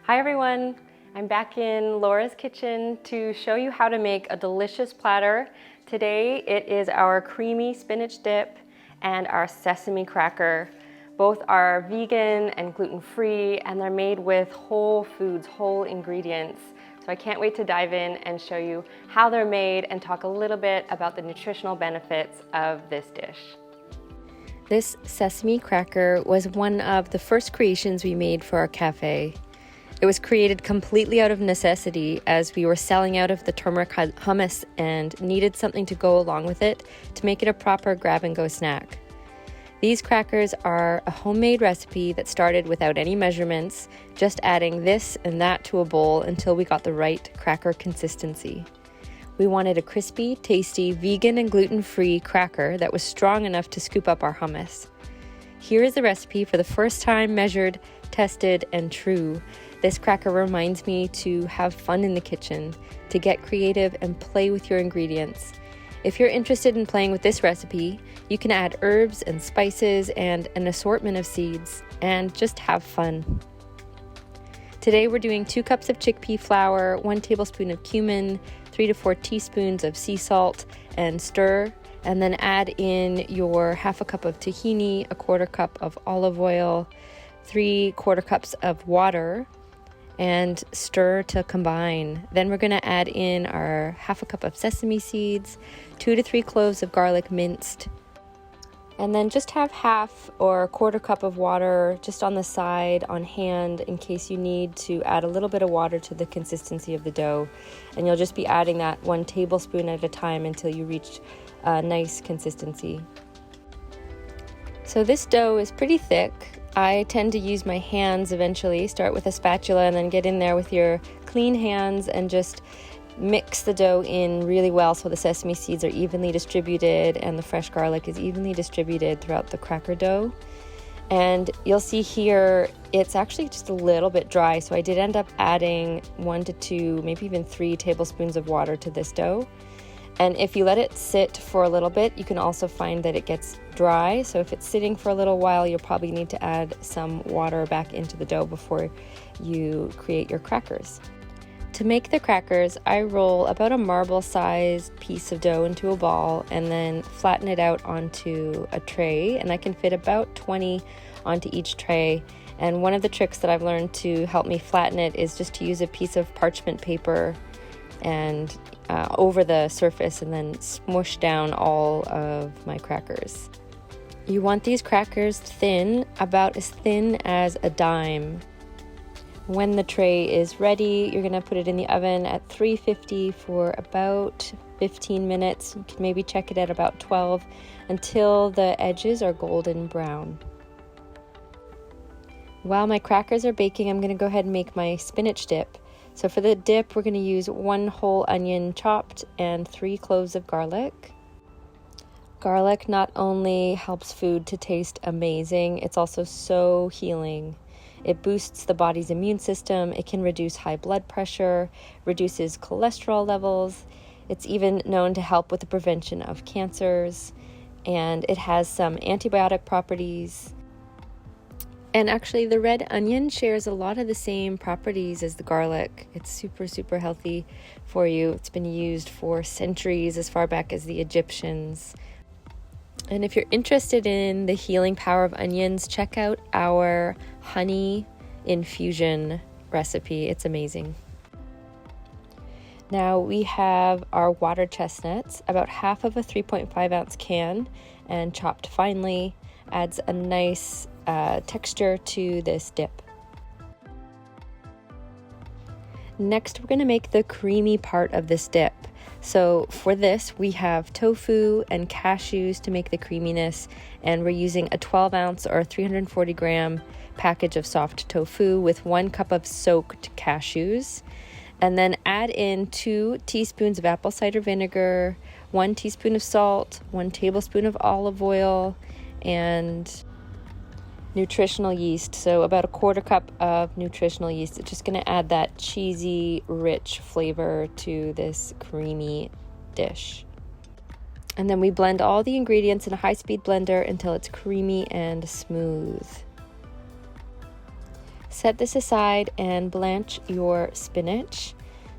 Hi everyone, I'm back in Laura's kitchen to show you how to make a delicious platter. Today it is our creamy spinach dip and our sesame cracker. Both are vegan and gluten-free, and they're made with whole foods, whole ingredients. So I can't wait to dive in and show you how they're made and talk a little bit about the nutritional benefits of this dish. This sesame cracker was one of the first creations we made for our cafe. It was created completely out of necessity as we were selling out of the turmeric hummus and needed something to go along with it to make it a proper grab-and-go snack. These crackers are a homemade recipe that started without any measurements, just adding this and that to a bowl until we got the right cracker consistency. We wanted a crispy, tasty, vegan and gluten-free cracker that was strong enough to scoop up our hummus. Here is the recipe for the first time measured, tested, and true. This cracker reminds me to have fun in the kitchen, to get creative and play with your ingredients. If you're interested in playing with this recipe, you can add herbs and spices and an assortment of seeds and just have fun. Today we're doing 2 cups of chickpea flour, 1 tablespoon of cumin, 3 to 4 teaspoons of sea salt, and stir, and then add in your 1/2 cup of tahini, 1/4 cup of olive oil, 3/4 cups of water, and stir to combine. Then we're going to add in our 1/2 cup of sesame seeds, 2 to 3 cloves of garlic minced, and then just have 1/2 or 1/4 cup of water just on the side on hand in case you need to add a little bit of water to the consistency of the dough. And you'll just be adding that 1 tablespoon at a time until you reach a nice consistency. So this dough is pretty thick. I tend to use my hands eventually, start with a spatula and then get in there with your clean hands and just mix the dough in really well so the sesame seeds are evenly distributed and the fresh garlic is evenly distributed throughout the cracker dough. And you'll see here it's actually just a little bit dry, so I did end up adding 1 to 2, maybe even 3 tablespoons of water to this dough. And if you let it sit for a little bit, you can also find that it gets dry. So if it's sitting for a little while, you'll probably need to add some water back into the dough before you create your crackers. To make the crackers, I roll about a marble-sized piece of dough into a ball and then flatten it out onto a tray. And I can fit about 20 onto each tray. And one of the tricks that I've learned to help me flatten it is just to use a piece of parchment paper and over the surface and then smush down all of my crackers. You want these crackers thin, about as thin as a dime. When the tray is ready, you're gonna put it in the oven at 350 for about 15 minutes. You can maybe check it at about 12 until the edges are golden brown. While my crackers are baking, I'm gonna go ahead and make my spinach dip. So for the dip, we're going to use 1 whole onion chopped and 3 cloves of garlic. Garlic not only helps food to taste amazing, it's also so healing. It boosts the body's immune system, it can reduce high blood pressure, reduces cholesterol levels. It's even known to help with the prevention of cancers, and it has some antibiotic properties. And actually, the red onion shares a lot of the same properties as the garlic. It's super healthy for you. It's been used for centuries, as far back as the Egyptians. And if you're interested in the healing power of onions, check out our honey infusion recipe. It's amazing. Now we have our water chestnuts, about 1/2 of a 3.5 ounce can, and chopped finely. Adds a nice texture to this dip. Next, we're going to make the creamy part of this dip. So for this, we have tofu and cashews to make the creaminess, and we're using a 12 ounce or 340 gram package of soft tofu with 1 cup of soaked cashews. And then add in 2 teaspoons of apple cider vinegar, 1 teaspoon of salt, 1 tablespoon of olive oil, and nutritional yeast, so about a 1/4 cup of nutritional yeast. It's just going to add that cheesy, rich flavor to this creamy dish. And then we blend all the ingredients in a high-speed blender until it's creamy and smooth. Set this aside and blanch your spinach.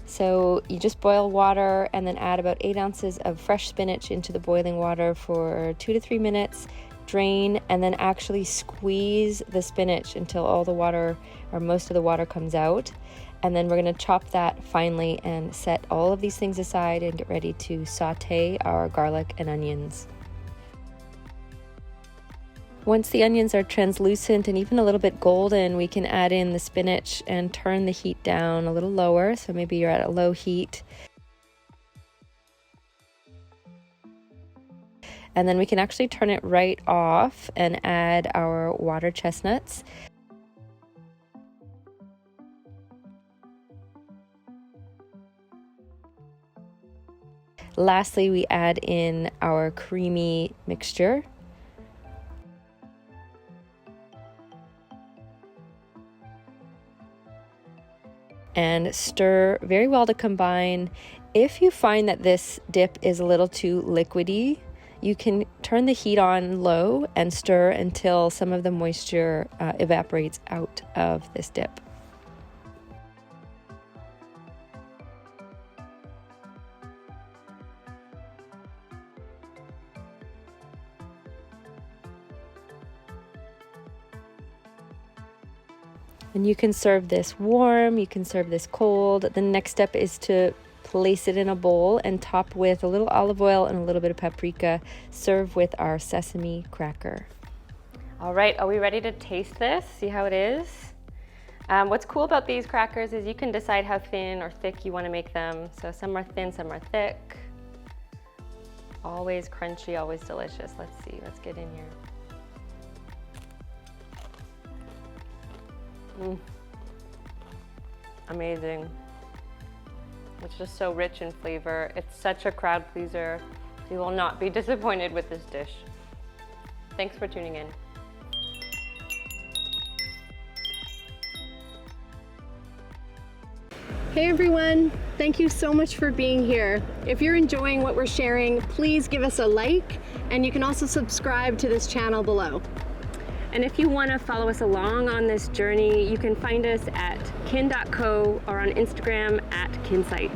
So you just boil water and then add about 8 ounces of fresh spinach into the boiling water for 2 to 3 minutes. Drain and then actually squeeze the spinach until all the water or most of the water comes out. And then we're going to chop that finely and set all of these things aside and get ready to saute our garlic and onions. Once the onions are translucent and even a little bit golden, we can add in the spinach and turn the heat down a little lower. So maybe you're at a low heat. And then we can actually turn it right off and add our water chestnuts. Lastly, we add in our creamy mixture. And stir very well to combine. If you find that this dip is a little too liquidy, you can turn the heat on low and stir until some of the moisture evaporates out of this dip. And you can serve this warm, you can serve this cold. The next step is to place it in a bowl and top with a little olive oil and a little bit of paprika. Serve with our sesame cracker. All right, are we ready to taste this? See how it is? What's cool about these crackers is you can decide how thin or thick you want to make them. So some are thin, some are thick. Always crunchy, always delicious. Let's see, let's get in here. Amazing. It's just so rich in flavor. It's such a crowd pleaser. You will not be disappointed with this dish. Thanks for tuning in. Hey everyone, thank you so much for being here. If you're enjoying what we're sharing, please give us a like, and you can also subscribe to this channel below. And if you want to follow us along on this journey, you can find us at kin.co or on Instagram at kinsight.